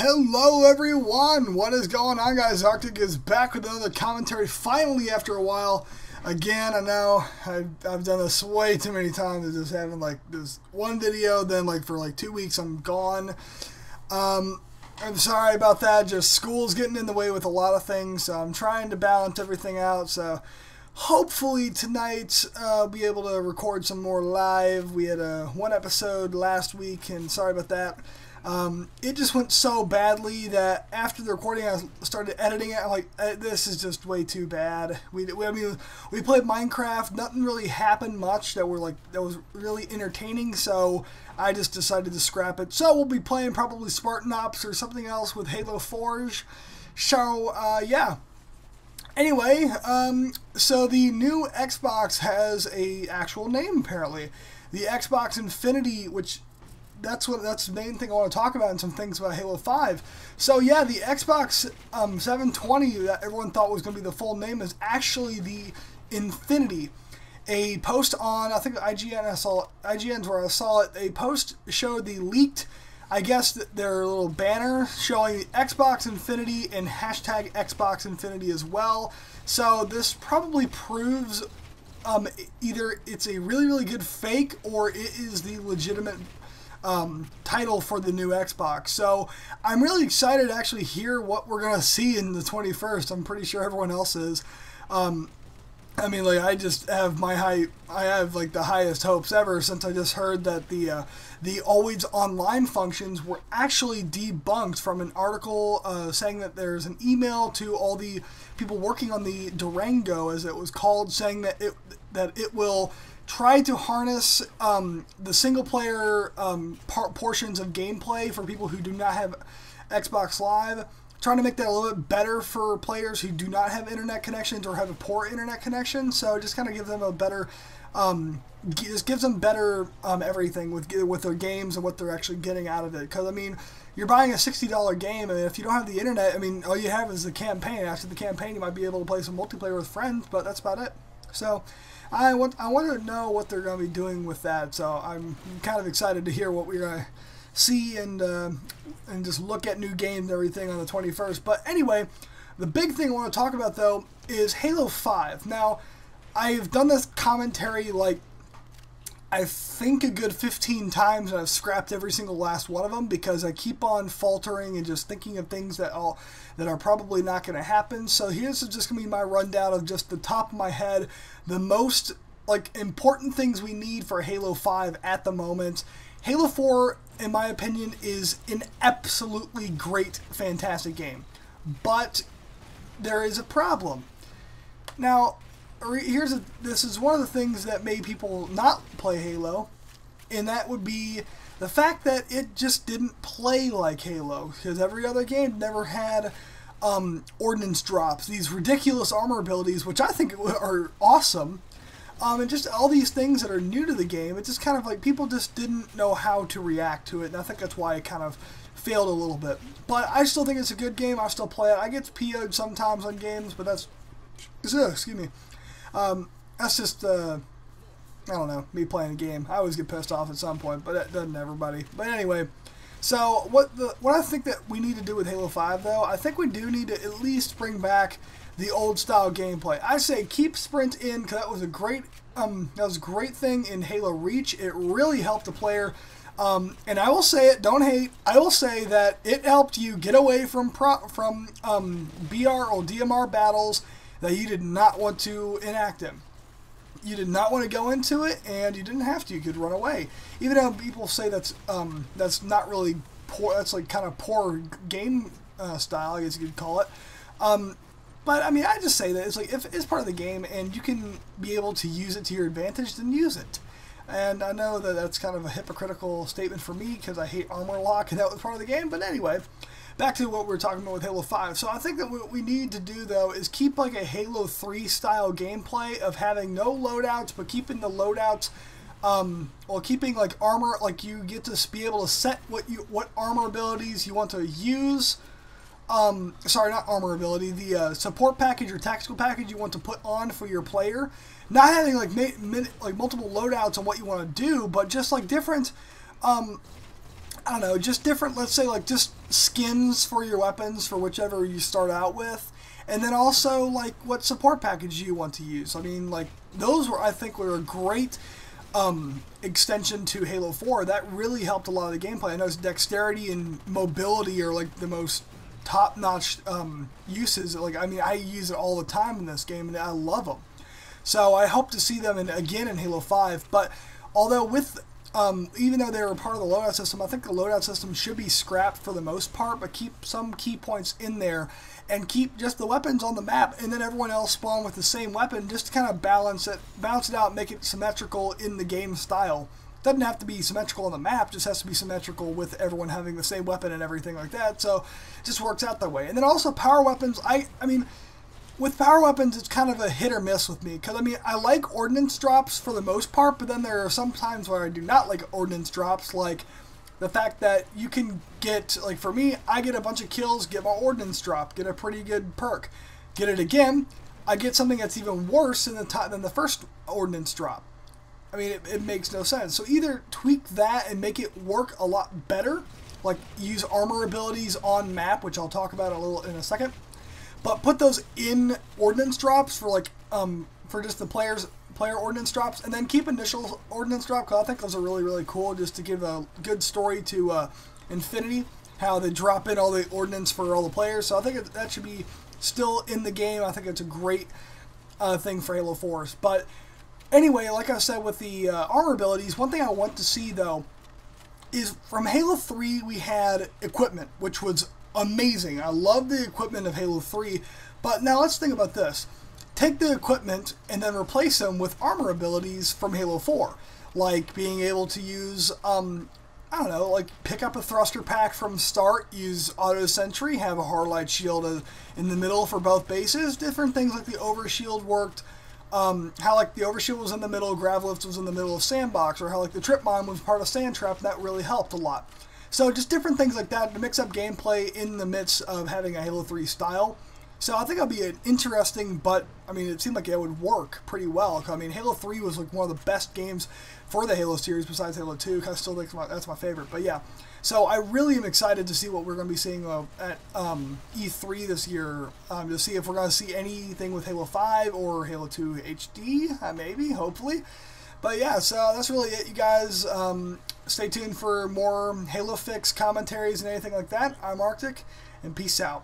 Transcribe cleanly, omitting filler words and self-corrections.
Hello everyone, what is going on guys? Arctic is back with another commentary finally after a while. Again, I know I've done this way too many times, just having like this one video, then like for like 2 weeks I'm gone. I'm sorry about that, just school's getting in the way with a lot of things, so I'm trying to balance everything out, so hopefully tonight I'll be able to record some more live. We had one episode last week, and sorry about that. It just went so badly that after the recording, I started editing it. I'm like, this is just way too bad. We played Minecraft. Nothing really happened much that was really entertaining. So I just decided to scrap it. So we'll be playing probably Spartan Ops or something else with Halo Forge. So yeah. Anyway, so the new Xbox has a actual name apparently. The Xbox Infinity, which that's the main thing I want to talk about, and some things about Halo 5. So yeah, the Xbox 720 that everyone thought was going to be the full name is actually the Infinity. A post on, I think IGN's where I saw it, a post showed the leaked, I guess their little banner showing the Xbox Infinity and hashtag Xbox Infinity as well. So this probably proves either it's a really good fake or it is the legitimate title for the new Xbox. So I'm really excited to actually hear what we're gonna see in the 21st. I'm pretty sure everyone else is. I mean, like, I just have I have like the highest hopes ever since I just heard that the always online functions were actually debunked from an article saying that there's an email to all the people working on the Durango, as it was called, saying that it will try to harness the single-player portions of gameplay for people who do not have Xbox Live, trying to make that a little bit better for players who do not have internet connections or have a poor internet connection. So just kind of give them a better, just gives them better everything with their games and what they're actually getting out of it. Because I mean, you're buying a $60 game, and if you don't have the internet, I mean, all you have is the campaign. After the campaign, you might be able to play some multiplayer with friends, but that's about it. So I want to know what they're going to be doing with that, so I'm kind of excited to hear what we're going to see and just look at new games and everything on the 21st. But anyway, the big thing I want to talk about, though, is Halo 5. Now, I've done this commentary, like, I think a good 15 times, and I've scrapped every single last one of them because I keep on faltering and just thinking of things that are probably not going to happen. So here's just going to be my rundown of just the top of my head, the most important things we need for Halo 5 at the moment. Halo 4, in my opinion, is an absolutely great, fantastic game. But there is a problem. Now, this is one of the things that made people not play Halo, and that would be the fact that it just didn't play like Halo, because every other game never had ordnance drops, these ridiculous armor abilities, which I think are awesome, and just all these things that are new to the game. It's just kind of like people just didn't know how to react to it, and I think that's why it kind of failed a little bit. But I still think it's a good game. I still play it. I get PO'd sometimes on games, but that's excuse me. That's just, I don't know, me playing a game. I always get pissed off at some point, but that doesn't everybody. But anyway, so what I think that we need to do with Halo 5, though, I think we do need to at least bring back the old style gameplay. I say keep sprint in, because that was a great thing in Halo Reach. It really helped the player. And I will say it, don't hate, I will say that it helped you get away from BR or DMR battles that you did not want to enact in. You did not want to go into it, and you didn't have to. You could run away. Even though people say that's not really poor, that's like kind of poor game style, I guess you could call it. But I mean, I just say that it's like, if it's part of the game and you can be able to use it to your advantage, then use it. And I know that that's kind of a hypocritical statement for me because I hate armor lock and that was part of the game. But anyway, back to what we were talking about with Halo 5. So I think that what we need to do, though, is keep like a Halo 3 style gameplay of having no loadouts, but keeping the loadouts, well, keeping like armor, like you get to be able to set what armor abilities you want to use. Sorry, not armor ability, the support package or tactical package you want to put on for your player. Not having like multiple loadouts on what you want to do, but just like different I don't know, just different, let's say like just skins for your weapons for whichever you start out with. And then also like what support package you want to use. I mean, like those were, I think, were a great extension to Halo 4. That really helped a lot of the gameplay. I know dexterity and mobility are like the most top-notch uses. Like, I mean, I use it all the time in this game, and I love them. So I hope to see them again in Halo 5. But although with even though they were part of the loadout system, I think the loadout system should be scrapped for the most part, but keep some key points in there and keep just the weapons on the map, and then everyone else spawn with the same weapon just to kind of balance it out, make it symmetrical in the game style. Doesn't have to be symmetrical on the map, just has to be symmetrical with everyone having the same weapon and everything like that. So it just works out that way. And then also power weapons, I mean, with power weapons, it's kind of a hit or miss with me. Because, I mean, I like ordnance drops for the most part, but then there are some times where I do not like ordnance drops, like the fact that you can get, like for me, I get a bunch of kills, get my ordnance drop, get a pretty good perk. Get it again, I get something that's even worse than the first ordnance drop. I mean, it makes no sense. So either tweak that and make it work a lot better, like use armor abilities on map, which I'll talk about in a second. But put those in ordnance drops for like for just the player ordnance drops, and then keep initial ordnance drop, because I think those are really, really cool, just to give a good story to Infinity, how they drop in all the ordnance for all the players. So I think that should be still in the game. I think it's a great thing for Halo 4. But anyway, like I said with the armor abilities, one thing I want to see though is from Halo 3 we had equipment, which was amazing. I love the equipment of Halo 3, but now let's think about this. Take the equipment and then replace them with armor abilities from Halo 4, like being able to use, I don't know, like pick up a thruster pack from start, use auto sentry, have a hard light shield in the middle for both bases, different things like the overshield worked, how like the overshield was in the middle, Gravlift was in the middle of sandbox, or how like the trip mine was part of sand trap, and that really helped a lot. So just different things like that to mix up gameplay in the midst of having a Halo 3 style. So I think it'll be an interesting, but I mean, it seemed like it would work pretty well. I mean, Halo 3 was like one of the best games for the Halo series besides Halo 2. I still think that's my favorite. But yeah, so I really am excited to see what we're going to be seeing at E3 this year, to see if we're going to see anything with Halo 5 or Halo 2 HD, maybe, hopefully. But yeah, so that's really it, you guys. Stay tuned for more Halo Fix commentaries and anything like that. I'm Arctic, and peace out.